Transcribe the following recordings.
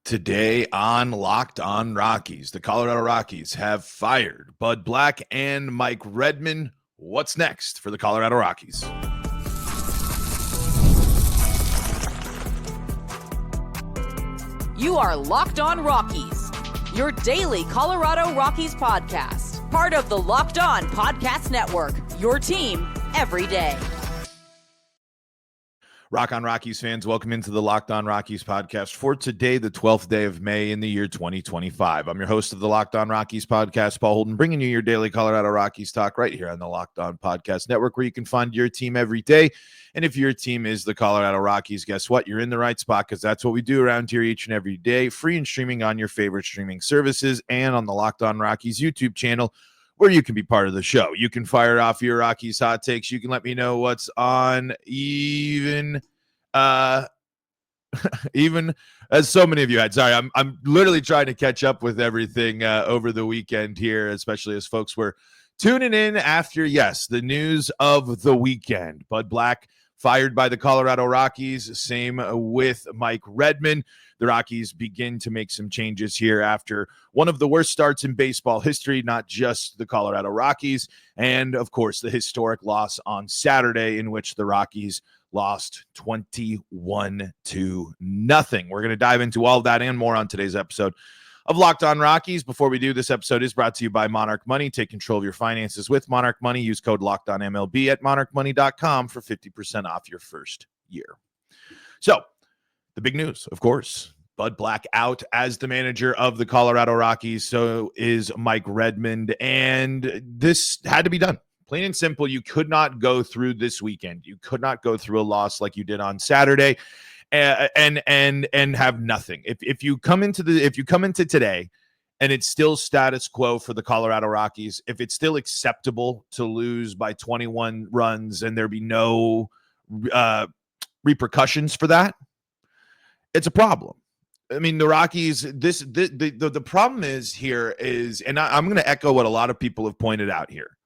Today on Locked On Rockies, the Colorado Rockies have fired Bud Black and Mike Redmond. What's next for the Colorado Rockies? You are Locked On Rockies, your daily Colorado Rockies podcast. Part of the Locked On Podcast Network, your team every day. Rock on Rockies fans, welcome into the Locked On Rockies podcast for today, the 12th day of May in the year 2025. I'm your host of the Locked On Rockies podcast, Paul Holden, bringing you your daily Colorado Rockies talk right here on the Locked On Podcast Network, where you can find your team every day. And if your team is the Colorado Rockies, guess what? You're in the right spot, because that's what we do around here each and every day, free and streaming on your favorite streaming services and on the Locked On Rockies YouTube channel, where you can be part of the show. You can fire off your Rockies hot takes. You can let me know what's on, even as so many of you had. Sorry, I'm literally trying to catch up with everything over the weekend here, especially as folks were tuning in after, yes, the news of the weekend. Bud Black fired by the Colorado Rockies. Same with Mike Redmond. The Rockies begin to make some changes here after one of the worst starts in baseball history, not just the Colorado Rockies, and of course the historic loss on Saturday in which the Rockies lost 21-0. We're going to dive into all of that and more on today's episode of Locked On Rockies. Before we do, this episode is brought to you by Monarch Money. Take control of your finances with Monarch Money. Use code LOCKEDONMLB at monarchmoney.com for 50% off your first year. So, the big news, of course, Bud Black out as the manager of the Colorado Rockies. So is Mike Redmond, and this had to be done. Plain and simple, you could not go through this weekend. You could not go through a loss like you did on Saturday and have nothing. If you come into today and it's still status quo for the Colorado Rockies, if it's still acceptable to lose by 21 runs and there be no repercussions for that, it's a problem. I mean, the Rockies, the problem is here is, and I'm going to echo what a lot of people have pointed out here.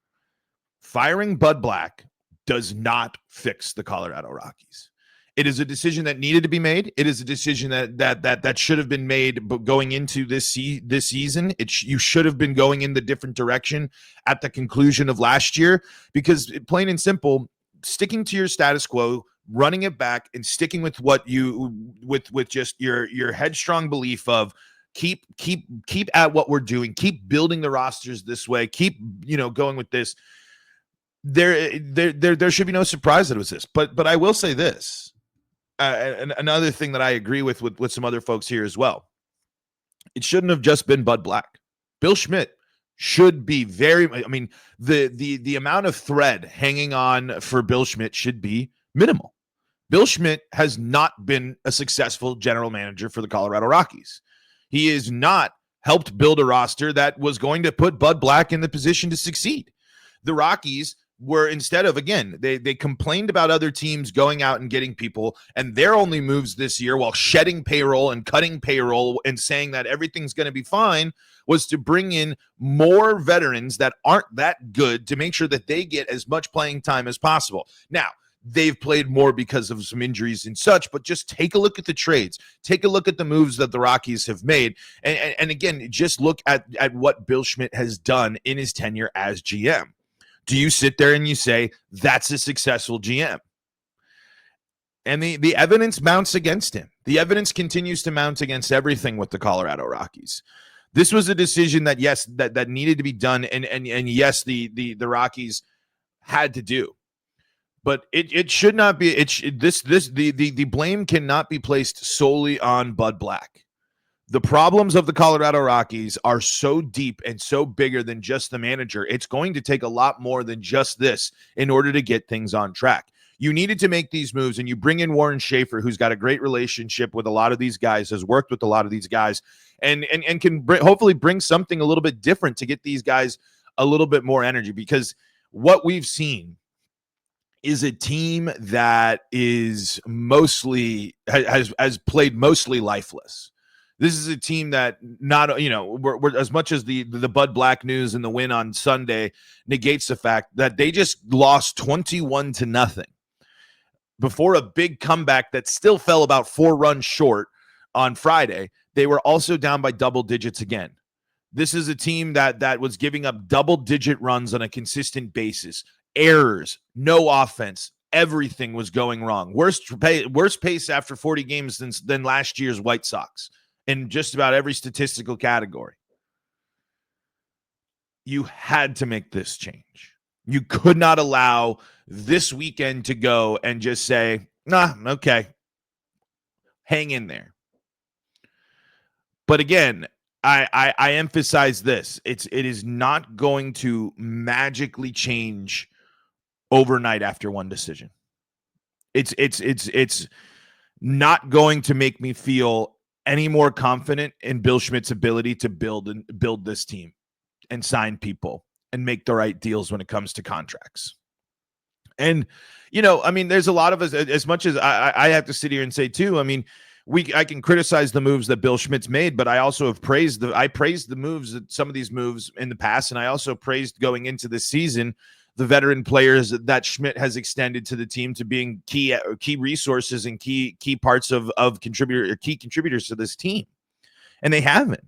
Firing Bud Black does not fix the Colorado Rockies. It is a decision that needed to be made. It is a decision that should have been made going into this season. You should have been going in the different direction at the conclusion of last year, because plain and simple, sticking to your status quo, running it back, and sticking with what you with just your headstrong belief of keep at what we're doing, keep building the rosters this way, keep going with this. There should be no surprise that it was this. But I will say this, and another thing that I agree with some other folks here as well. It shouldn't have just been Bud Black. Bill Schmidt should be the amount of thread hanging on for Bill Schmidt should be minimal. Bill Schmidt has not been a successful general manager for the Colorado Rockies. He has not helped build a roster that was going to put Bud Black in the position to succeed. The Rockies were, instead of, again, they complained about other teams going out and getting people, and their only moves this year, while shedding payroll and cutting payroll and saying that everything's going to be fine, was to bring in more veterans that aren't that good to make sure that they get as much playing time as possible. Now, they've played more because of some injuries and such, but just take a look at the trades. Take a look at the moves that the Rockies have made. And again, just look at what Bill Schmidt has done in his tenure as GM. Do you sit there and you say, that's a successful GM? And the evidence mounts against him. The evidence continues to mount against everything with the Colorado Rockies. This was a decision that, yes, that needed to be done, and yes, the Rockies had to do. But it should not be. The blame cannot be placed solely on Bud Black. The problems of the Colorado Rockies are so deep and so bigger than just the manager. It's going to take a lot more than just this in order to get things on track. You needed to make these moves, and you bring in Warren Schaefer, who's got a great relationship with a lot of these guys, has worked with a lot of these guys, and can hopefully bring something a little bit different to get these guys a little bit more energy. Because what we've seen is a team that is mostly has played mostly lifeless. This is a team that we're as much as the Bud Black news and the win on Sunday negates the fact that they just lost 21-0 before a big comeback that still fell about 4 runs short on Friday. they were also down by double digits again. This is a team that was giving up double-digit runs on a consistent basis. Errors, no offense, everything was going wrong. Worst pace after 40 games than last year's White Sox in just about every statistical category. You had to make this change. You could not allow this weekend to go and just say, nah, okay, hang in there. But again, I emphasize this. It is not going to magically change overnight after one decision. It's not going to make me feel any more confident in Bill Schmidt's ability to build this team and sign people and make the right deals when it comes to contracts. And, I mean, there's a lot of us, as much as I have to sit here and say too, I mean, I can criticize the moves that Bill Schmidt's made, but I also have praised the moves, some of these moves in the past, and I also praised going into this season the veteran players that Schmidt has extended to the team to being key resources and key parts of key contributors to this team, and they haven't.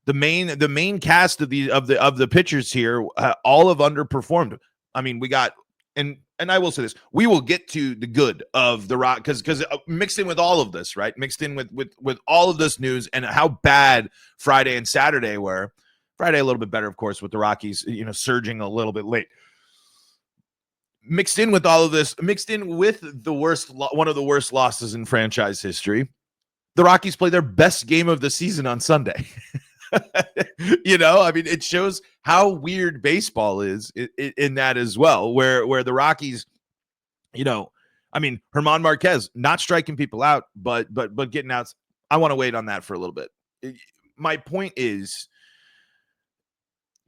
The main cast of the pitchers here all have underperformed. I mean, we got and I will say this: we will get to the good of the Rock because mixed in with all of this, right? Mixed in with all of this news and how bad Friday and Saturday were. Friday a little bit better, of course, with the Rockies, surging a little bit late. Mixed in with all of this, mixed in with one of the worst losses in franchise history, the Rockies play their best game of the season on Sunday. I mean, it shows how weird baseball is in that as well, where the Rockies, I mean, German Marquez not striking people out, but getting outs. I want to wait on that for a little bit. My point is,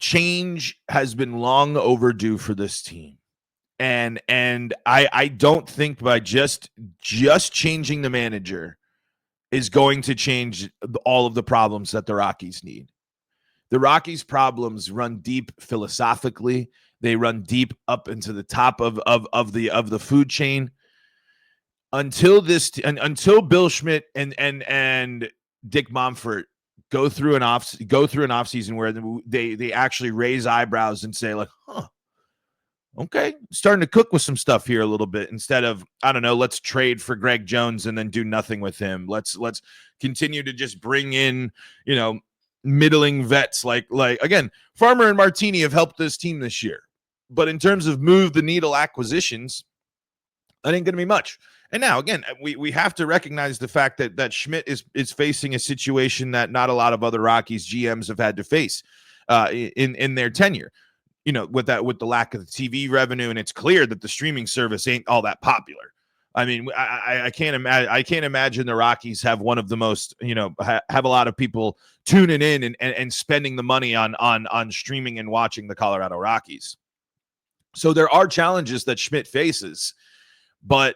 change has been long overdue for this team. And I don't think by just changing the manager is going to change all of the problems that the Rockies need. The Rockies' problems run deep philosophically. They run deep up into the top of the food chain. Until Bill Schmidt and Dick Monfort go through an off season where they actually raise eyebrows and say like, huh, okay, starting to cook with some stuff here a little bit instead of, I don't know, let's trade for Greg Jones and then do nothing with him. Let's continue to just bring in, middling vets like again, Farmer and Martini have helped this team this year. But in terms of move the needle acquisitions, that ain't going to be much. And now, again, we have to recognize the fact that Schmidt is facing a situation that not a lot of other Rockies GMs have had to face in their tenure. With the lack of the TV revenue, and it's clear that the streaming service ain't all that popular. I mean, I can't imagine the Rockies have one of the most, have a lot of people tuning in and spending the money on streaming and watching the Colorado Rockies. So there are challenges that Schmidt faces, but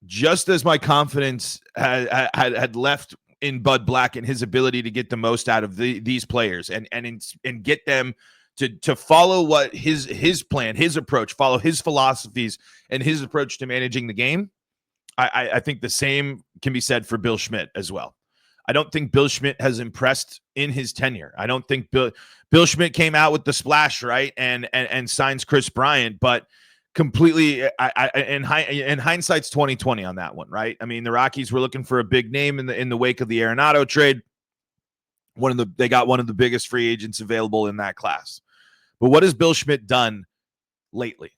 just as my confidence had left in Bud Black and his ability to get the most out of these players and get them to follow what his plan, his approach, follow his philosophies and his approach to managing the game, I think the same can be said for Bill Schmidt as well. I don't think Bill Schmidt has impressed in his tenure. I don't think Bill Schmidt came out with the splash, right, and signs Chris Bryant, but completely in hindsight's 2020 on that one, right? I mean, the Rockies were looking for a big name in the wake of the Arenado trade. They got one of the biggest free agents available in that class. But what has Bill Schmidt done lately?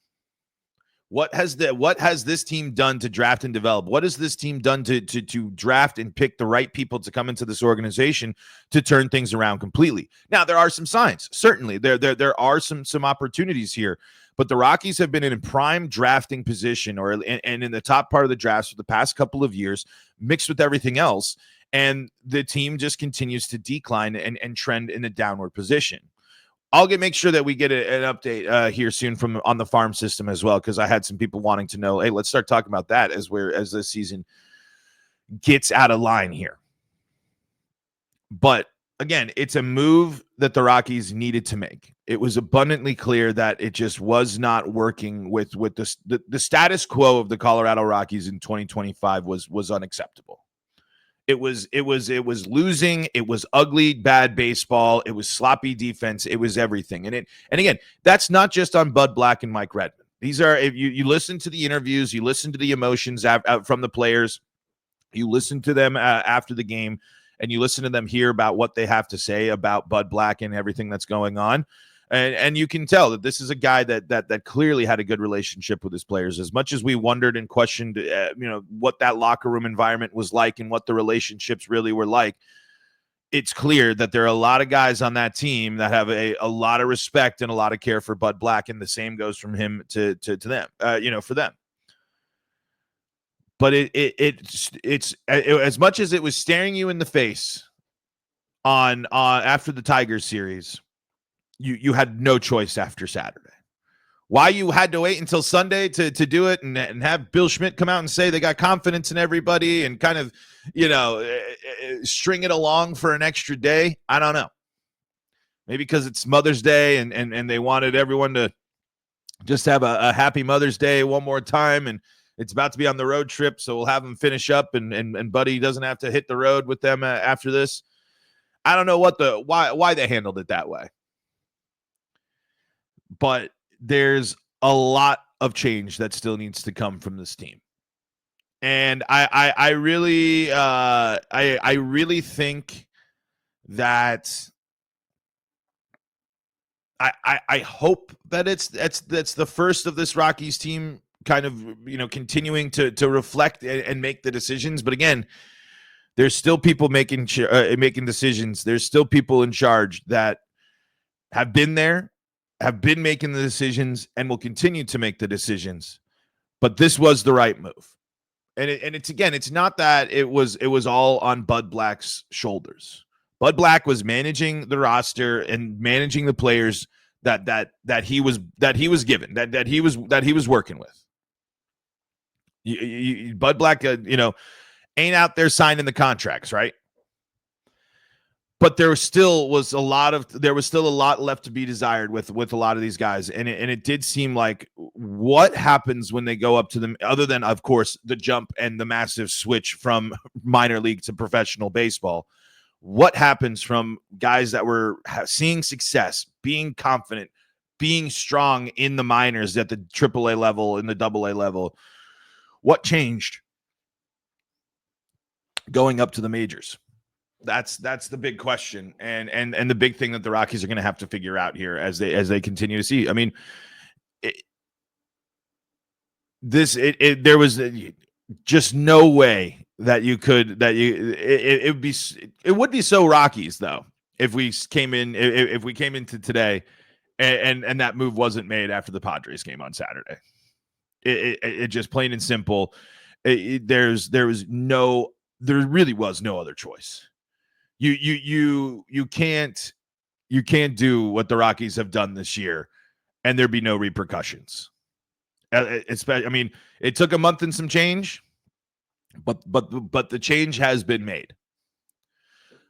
What has this team done to draft and develop? What has this team done to draft and pick the right people to come into this organization to turn things around completely? Now, there are some signs. Certainly, there are some opportunities here. But the Rockies have been in a prime drafting position and in the top part of the drafts for the past couple of years, mixed with everything else. And the team just continues to decline and trend in a downward position. I'll make sure that we get an update here soon from on the farm system as well, because I had some people wanting to know, hey, let's start talking about that as this season gets out of line here. But again, it's a move that the Rockies needed to make. It was abundantly clear that it just was not working with the status quo of the Colorado Rockies in 2025 was unacceptable. It was losing. It was ugly, bad baseball. It was sloppy defense. It was everything. And again, that's not just on Bud Black and Mike Redmond. These are, if you listen to the interviews, you listen to the emotions out from the players, you listen to them after the game, and you listen to them hear about what they have to say about Bud Black and everything that's going on. And you can tell that this is a guy that clearly had a good relationship with his players. As much as we wondered and questioned, what that locker room environment was like and what the relationships really were like, it's clear that there are a lot of guys on that team that have a lot of respect and a lot of care for Bud Black, and the same goes from him to them, for them. But it's as much as it was staring you in the face on after the Tigers series. You had no choice after Saturday. Why you had to wait until Sunday to do it and have Bill Schmidt come out and say they got confidence in everybody and kind of, string it along for an extra day, I don't know. Maybe because it's Mother's Day and they wanted everyone to just have a happy Mother's Day one more time, and it's about to be on the road trip, so we'll have them finish up and Buddy doesn't have to hit the road with them after this. I don't know why they handled it that way. But there's a lot of change that still needs to come from this team. And I really think that I hope that that's the first of this Rockies team kind of, continuing to reflect and make the decisions. But again, there's still people making decisions. There's still people in charge that have been there, have been making the decisions, and will continue to make the decisions. But this was the right move. And it's not that it was all on Bud Black's shoulders. Bud Black was managing the roster and managing the players that he was given, that he was working with. Bud Black, ain't out there signing the contracts, right? But there was still a lot left to be desired with a lot of these guys. And it did seem like what happens when they go up to them, other than, of course, the jump and the massive switch from minor league to professional baseball, what happens from guys that were seeing success, being confident, being strong in the minors at the AAA level, in the AA level, what changed going up to the majors? That's the big question, and the big thing that the Rockies are going to have to figure out here as they continue to see. I mean, there was just no way that it would be so Rockies though if we came into today and that move wasn't made after the Padres game on Saturday. It just plain and simple. There really was no other choice. You can't do what the Rockies have done this year and there be no repercussions. I mean, it took a month and some change, but the change has been made.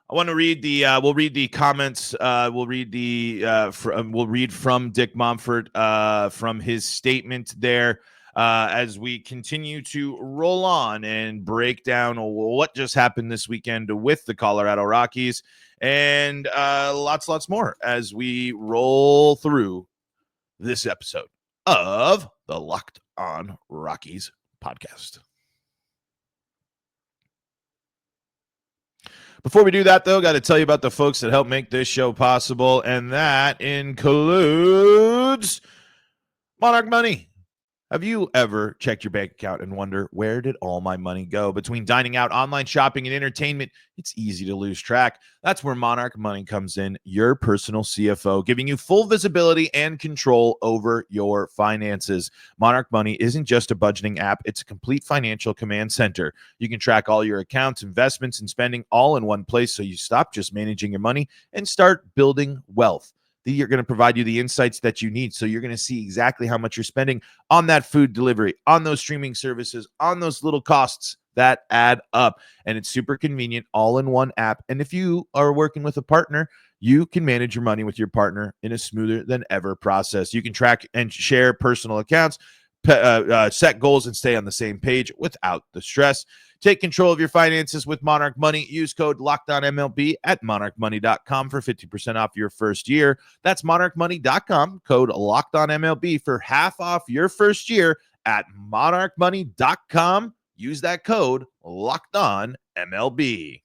I want to read we'll read the comments. We'll read from Dick Momford from his statement there. As we continue to roll on and break down what just happened this weekend with the Colorado Rockies, and lots more as we roll through this episode of the Locked On Rockies podcast. Before we do that, though, got to tell you about the folks that help make this show possible, and that includes Monarch Money. Have you ever checked your bank account and wonder, where did all my money go? Between dining out, online shopping, and entertainment, it's easy to lose track. That's where Monarch Money comes in, your personal CFO, giving you full visibility and control over your finances. Monarch Money isn't just a budgeting app, it's a complete financial command center. You can track all your accounts, investments, and spending all in one place, so you stop just managing your money and start building wealth. You're going to provide you the insights that you need. So you're going to see exactly how much you're spending on that food delivery, on those streaming services, on those little costs that add up. And it's super convenient, all in one app. And if you are working with a partner, you can manage your money with your partner in a smoother than ever process. You can track and share personal accounts, set goals and stay on the same page without the stress. Take control of your finances with Monarch Money. Use code LOCKEDONMLB at monarchmoney.com for 50% off your first year. That's monarchmoney.com, code LOCKEDONMLB for half off your first year at monarchmoney.com. Use that code LOCKEDONMLB.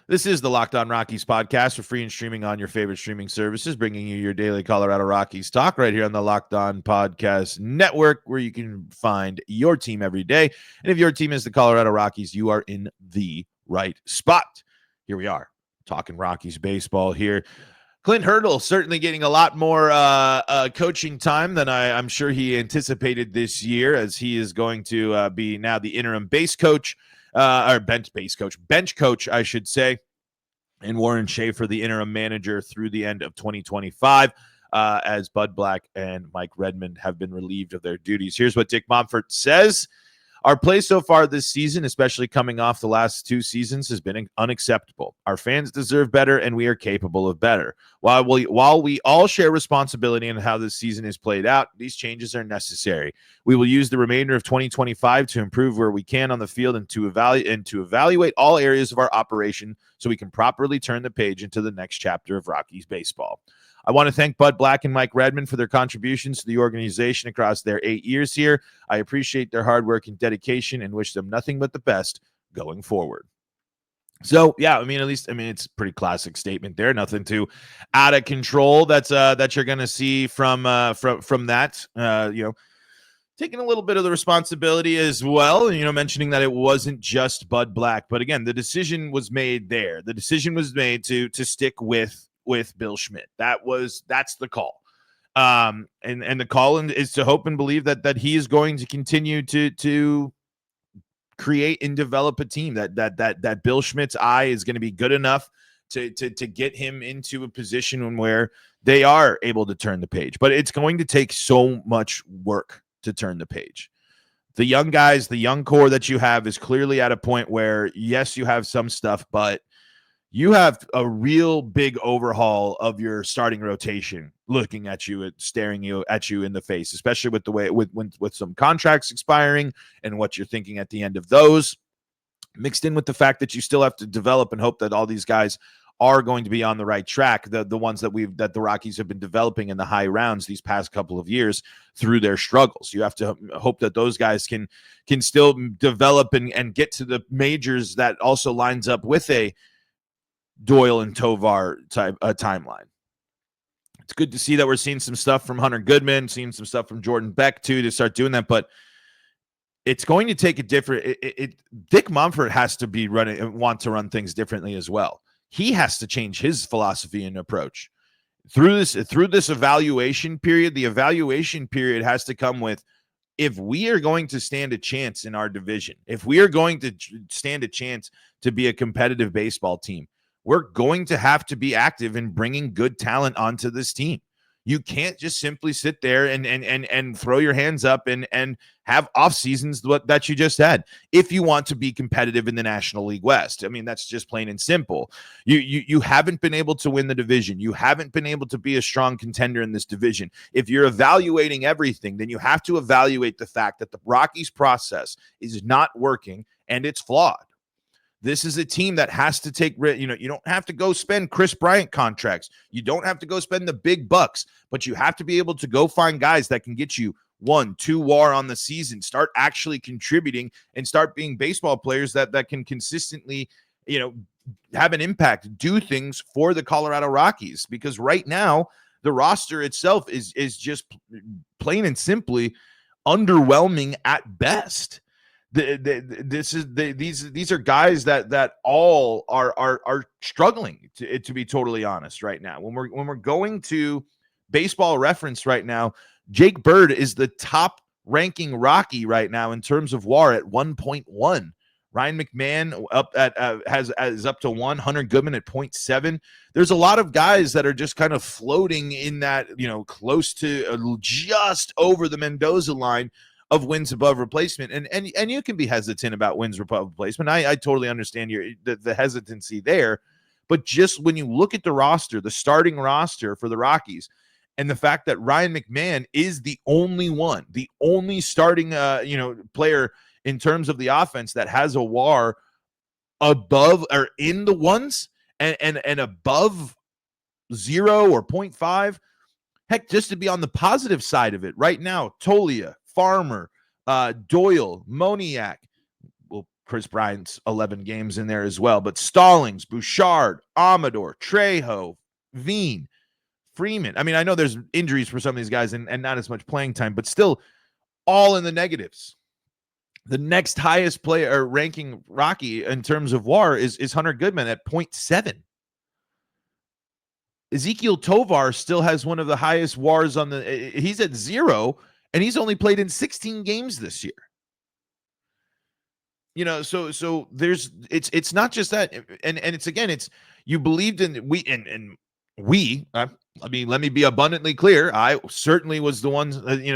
This is the Locked On Rockies podcast for free and streaming on your favorite streaming services, bringing you your daily Colorado Rockies talk right here on the Locked On Podcast Network, where you can find your team every day. And if your team is the Colorado Rockies, you are in the right spot. Here we are talking Rockies baseball here. Clint Hurdle certainly getting a lot more coaching time than I'm sure he anticipated this year, as he is going to be now the interim base coach. Or bench coach, I should say, and Warren Schaefer, the interim manager through the end of 2025, as Bud Black and Mike Redmond have been relieved of their duties. Here's what Dick Monfort says. Our play so far this season, especially coming off the last two seasons, has been unacceptable. Our fans deserve better, and we are capable of better. While we all share responsibility in how this season is played out, these changes are necessary. We will use the remainder of 2025 to improve where we can on the field and to evaluate all areas of our operation so we can properly turn the page into the next chapter of Rockies baseball. I want to thank Bud Black and Mike Redmond for their contributions to the organization across their 8 years here. I appreciate their hard work and dedication and wish them nothing but the best going forward. So, yeah, it's a pretty classic statement there. Nothing too out of control that you're going to see from that. Taking a little bit of the responsibility as well, mentioning that it wasn't just Bud Black. But again, the decision was made there. The decision was made to stick with Bill Schmidt. That's the call. And the call is to hope and believe that he is going to continue to create and develop a team that Bill Schmidt's eye is going to be good enough to get him into a position where they are able to turn the page. But it's going to take so much work to turn the page. The young guys, the young core that you have is clearly at a point where, yes, you have some stuff, but you have a real big overhaul of your starting rotation looking at you, staring at you in the face, especially with the way with some contracts expiring and what you're thinking at the end of those, mixed in with the fact that you still have to develop and hope that all these guys are going to be on the right track. The ones that the Rockies have been developing in the high rounds these past couple of years through their struggles. You have to hope that those guys can still develop and get to the majors that also lines up with a Doyle and Tovar type timeline. It's good to see that we're seeing some stuff from Hunter Goodman, seeing some stuff from Jordan Beck too, to start doing that. But it's going to take a different. Dick Monfort has to be want to run things differently as well. He has to change his philosophy and approach through this evaluation period. The evaluation period has to come with, if we are going to stand a chance in our division, if we are going to stand a chance to be a competitive baseball team, we're going to have to be active in bringing good talent onto this team. You can't just simply sit there and throw your hands up and have off seasons that you just had. If you want to be competitive in the National League West, that's just plain and simple. You haven't been able to win the division. You haven't been able to be a strong contender in this division. If you're evaluating everything, then you have to evaluate the fact that the Rockies process is not working and it's flawed. This is a team that has to take, you don't have to go spend Chris Bryant contracts. You don't have to go spend the big bucks, but you have to be able to go find guys that can get you 1-2 WAR on the season, start actually contributing and start being baseball players that can consistently, have an impact, do things for the Colorado Rockies. Because right now the roster itself is just plain and simply underwhelming at best. These are guys that all are struggling, to be totally honest right now. When we're going to Baseball Reference right now, Jake Bird is the top ranking Rocky right now in terms of WAR at 1.1. Ryan McMahon is up to 1. Hunter Goodman at 0.7. There's a lot of guys that are just kind of floating in that, close to just over the Mendoza line of wins above replacement. And you can be hesitant about wins above replacement. I totally understand the hesitancy there. But just when you look at the roster, the starting roster for the Rockies, And the fact that Ryan McMahon is the only starting, player in terms of the offense that has a WAR above or in the ones and above 0 or 0.5. Heck, just to be on the positive side of it right now, Tolia, Farmer, Doyle, Moniak, well, Chris Bryant's 11 games in there as well, but Stallings, Bouchard, Amador, Trejo, Veen, Freeman. I mean, I know there's injuries for some of these guys and not as much playing time, but still all in the negatives. The next highest player or ranking Rocky in terms of WAR is Hunter Goodman at 0.7. Ezekiel Tovar still has one of the highest WARs on the. He's at 0, and he's only played in 16 games this year. So there's it's not just that, and it's you believed in we. I mean, let me be abundantly clear. I certainly was the one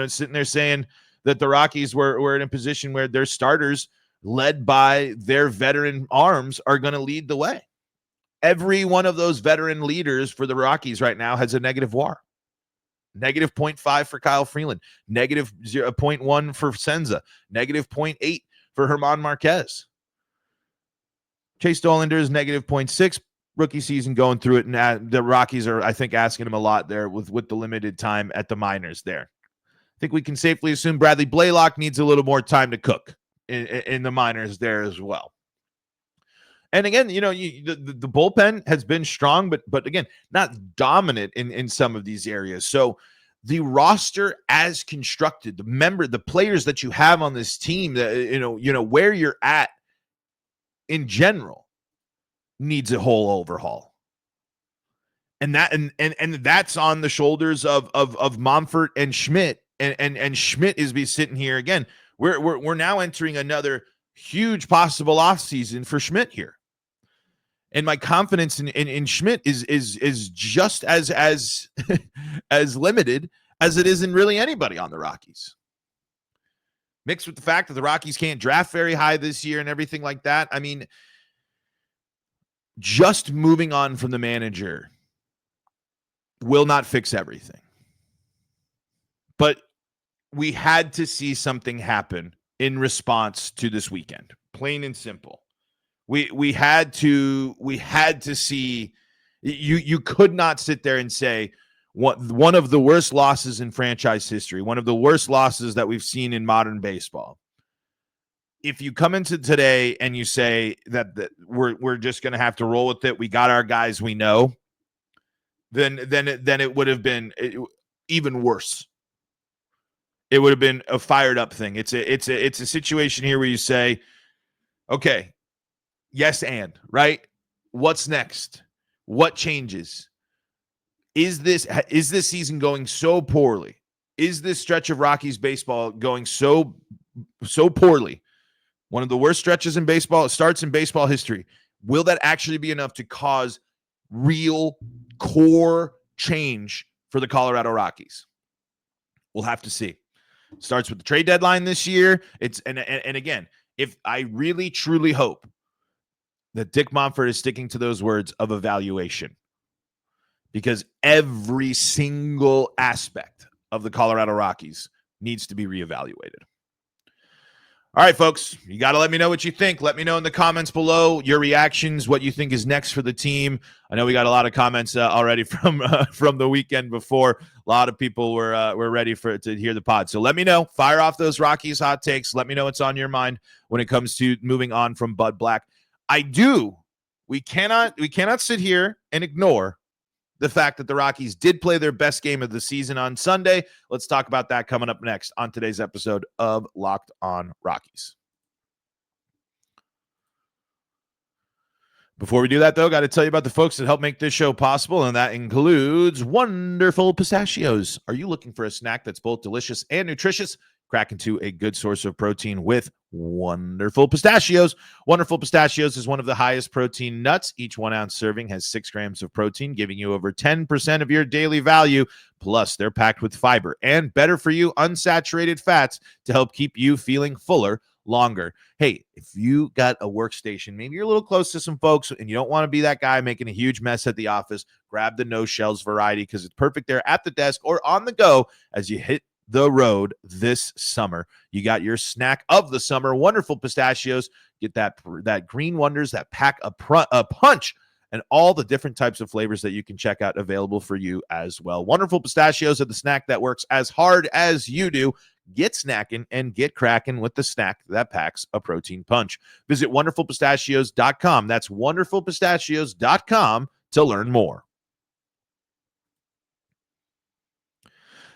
sitting there saying that the Rockies were in a position where their starters, led by their veteran arms, are going to lead the way. Every one of those veteran leaders for the Rockies right now has a negative WAR. Negative 0.5 for Kyle Freeland. Negative 0.1 for Senza. Negative 0.8 for German Marquez. Chase Dollander is negative 0.6. Rookie season going through it. And the Rockies are, I think, asking him a lot there with the limited time at the minors there. I think we can safely assume Bradley Blaylock needs a little more time to cook in the minors there as well. And again, the bullpen has been strong, but again, not dominant in some of these areas. So the roster as constructed, the players that you have on this team, that where you're at in general needs a whole overhaul. And that's on the shoulders of Monfort and Schmidt. And Schmidt is sitting here again. We're now entering another huge possible offseason for Schmidt here. And my confidence in Schmidt is just as as limited as it is in really anybody on the Rockies. Mixed with the fact that the Rockies can't draft very high this year and everything like that. I mean, just moving on from the manager will not fix everything. But we had to see something happen in response to this weekend. Plain and simple. We had to see. You could not sit there and say one of the worst losses in franchise history, one of the worst losses that we've seen in modern baseball. If you come into today and you say that we're just going to have to roll with it, we got our guys we know, then it would have been even worse. It would have been a fired up thing. It's a situation here where you say, okay, yes, and right. What's next? What changes? Is this season going so poorly? Is this stretch of Rockies baseball going so poorly? One of the worst stretches in baseball, starts in baseball history. Will that actually be enough to cause real core change for the Colorado Rockies? We'll have to see. Starts with the trade deadline this year. And again, if I really truly hope that Dick Monfort is sticking to those words of evaluation, because every single aspect of the Colorado Rockies needs to be reevaluated. All right, folks, you got to let me know what you think. Let me know in the comments below your reactions, what you think is next for the team. I know we got a lot of comments already from the weekend before. A lot of people were ready to hear the pod. So let me know. Fire off those Rockies hot takes. Let me know what's on your mind when it comes to moving on from Bud Black. We cannot sit here and ignore the fact that the Rockies did play their best game of the season on Sunday. Let's talk about that coming up next on today's episode of Locked On Rockies. Before we do that, though, got to tell you about the folks that help make this show possible, and that includes Wonderful Pistachios. Are you looking for a snack that's both delicious and nutritious? Crack into a good source of protein with Wonderful Pistachios. Wonderful Pistachios is one of the highest protein nuts. Each 1 ounce serving has 6 grams of protein, giving you over 10% of your daily value. Plus, they're packed with fiber and better for you unsaturated fats to help keep you feeling fuller longer. Hey, if you got a workstation, maybe you're a little close to some folks and you don't want to be that guy making a huge mess at the office, grab the no shells variety because it's perfect there at the desk or on the go as you hit the road this summer. You got your snack of the summer, wonderful pistachios. Get that green wonders that pack a punch, and all the different types of flavors that you can check out available for you as well. Wonderful pistachios are the snack that works as hard as you do. Get snackin' and get crackin' with the snack that packs a protein punch. Visit wonderfulpistachios.com. That's wonderfulpistachios.com to learn more.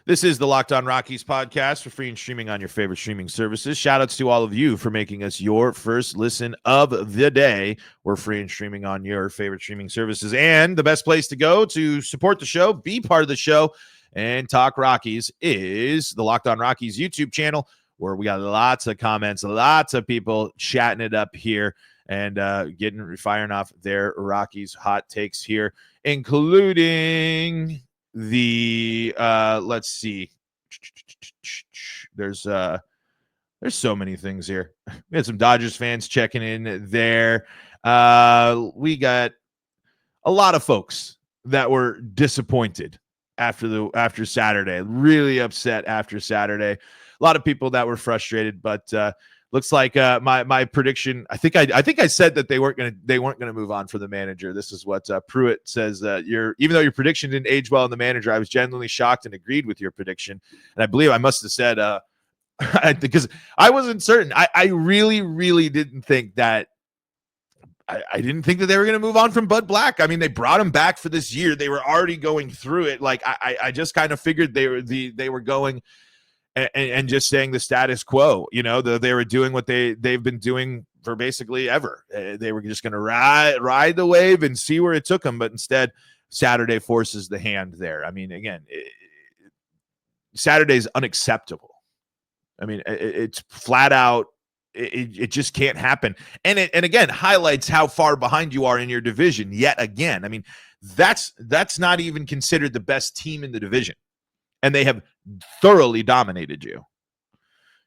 This is the Locked On Rockies podcast for free and streaming on your favorite streaming services. Shout-outs to all of you for making us your first listen of the day. We're free and streaming on your favorite streaming services. And the best place to go to support the show, be part of the show, and talk Rockies is the Locked On Rockies YouTube channel, where we got lots of comments, lots of people chatting it up here and firing off their Rockies hot takes here, including the let's see, there's so many things here. We had some Dodgers fans checking in there. We got a lot of folks that were disappointed after Saturday, really upset after Saturday. A lot of people that were frustrated, but looks like my prediction. I think I said that they weren't gonna move on for the manager. This is what Pruitt says. Even though your prediction didn't age well in the manager, I was genuinely shocked and agreed with your prediction. And I believe I must have said because I wasn't certain. I really didn't think that. I didn't think that they were going to move on from Bud Black. I mean, they brought him back for this year. They were already going through it. Like I just kind of figured they were going. And just saying the status quo, they were doing what they've been doing for basically ever. They were just going to ride the wave and see where it took them. But instead, Saturday forces the hand there. I mean, again, Saturday's unacceptable. I mean, it's flat out. It just can't happen. And again, highlights how far behind you are in your division yet again. I mean, that's not even considered the best team in the division. And they have thoroughly dominated you.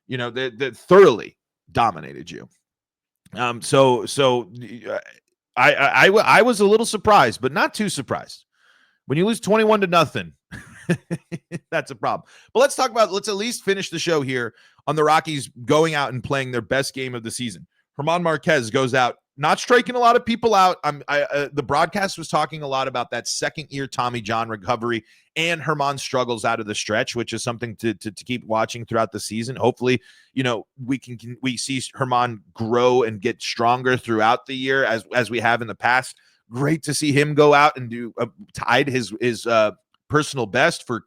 They thoroughly dominated you. So I was a little surprised, but not too surprised. When you lose 21-0, that's a problem. But let's at least finish the show here on the Rockies going out and playing their best game of the season. German Marquez goes out, not striking a lot of people out. The broadcast was talking a lot about that second-year Tommy John recovery and German's struggles out of the stretch, which is something to keep watching throughout the season. Hopefully, we see German grow and get stronger throughout the year as we have in the past. Great to see him go out and do tied his personal best for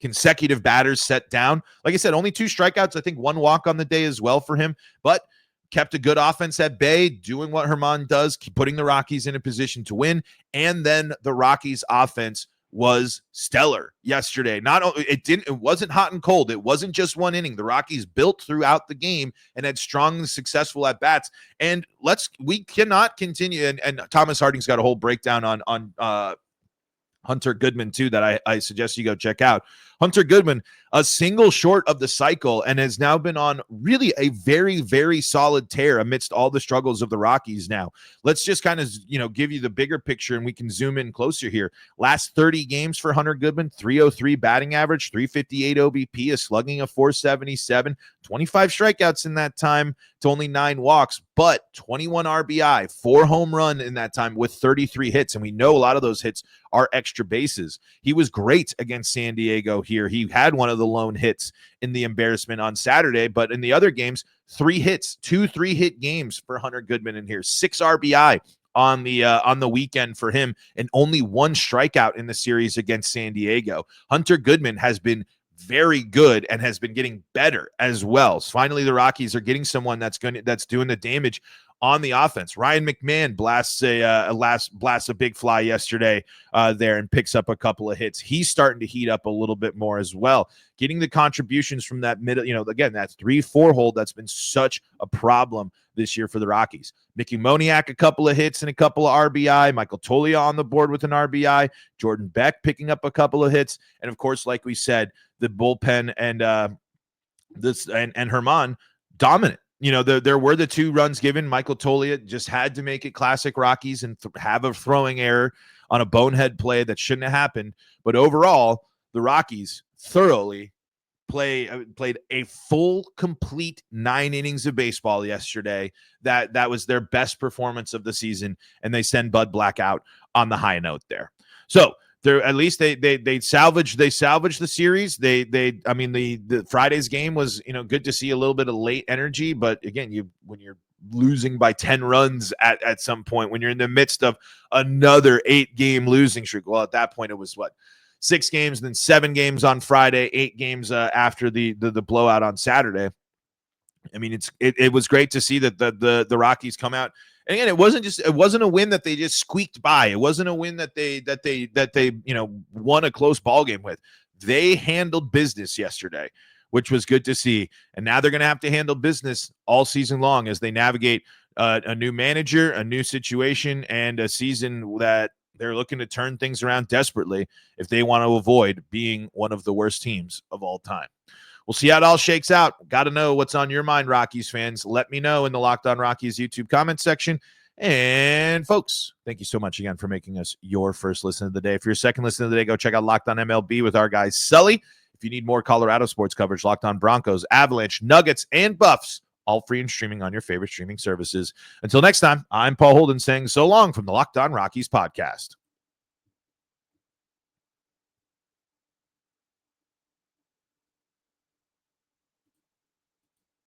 consecutive batters set down. Like I said, only 2 strikeouts. I think 1 walk on the day as well for him, but kept a good offense at bay, doing what German does, keep putting the Rockies in a position to win. And then the Rockies offense was stellar yesterday. It wasn't hot and cold. It wasn't just one inning. The Rockies built throughout the game and had strong and successful at bats. And we cannot continue. And Thomas Harding's got a whole breakdown on Hunter Goodman too that I suggest you go check out. Hunter Goodman, a single short of the cycle, and has now been on really a very, very solid tear amidst all the struggles of the Rockies now. Let's just kind of, give you the bigger picture, and we can zoom in closer here. Last 30 games for Hunter Goodman, 303 batting average, 358 OBP, a slugging of 477, 25 strikeouts in that time to only 9 walks, but 21 RBI, 4 home run in that time with 33 hits, and we know a lot of those hits are extra bases. He was great against San Diego here. He had one of the lone hits in the embarrassment on Saturday, but in the other games, 3 hits, 2 3-hit games for Hunter Goodman in here, 6 RBI on the weekend for him, and only 1 strikeout in the series against San Diego. Hunter Goodman has been very good and has been getting better as well. So finally, the Rockies are getting someone that's doing the damage on the offense. Ryan McMahon blasts a big fly yesterday there and picks up a couple of hits. He's starting to heat up a little bit more as well. Getting the contributions from that middle, again, that 3-4 hold that's been such a problem this year for the Rockies. Mickey Moniak, a couple of hits and a couple of RBI. Michael Toglia on the board with an RBI. Jordan Beck picking up a couple of hits. And of course, like we said, the bullpen and German dominant. there were the 2 runs given. Michael Toglia just had to make it classic Rockies and have a throwing error on a bonehead play that shouldn't have happened. But overall, the Rockies thoroughly played a full, complete 9 innings of baseball yesterday. That was their best performance of the season, and they send Bud Black out on the high note there. So they're at least they salvaged the series. The Friday's game was good to see a little bit of late energy, but again, when you're losing by 10 runs at some point, when you're in the midst of another 8-game losing streak, well, at that point it was 6 games, then 7 games on Friday, 8 games after the blowout on Saturday. I mean, it was great to see that the Rockies come out. And again, it wasn't a win that they just squeaked by. It wasn't a win that they won a close ball game with. They handled business yesterday, which was good to see. And now they're going to have to handle business all season long as they navigate a new manager, a new situation, and a season that they're looking to turn things around desperately if they want to avoid being one of the worst teams of all time. We'll see how it all shakes out. Got to know what's on your mind, Rockies fans. Let me know in the Locked On Rockies YouTube comment section. And folks, thank you so much again for making us your first listen of the day. For your second listen of the day, go check out Locked On MLB with our guy Sully. If you need more Colorado sports coverage, Locked On Broncos, Avalanche, Nuggets, and Buffs, all free and streaming on your favorite streaming services. Until next time, I'm Paul Holden saying so long from the Locked On Rockies podcast.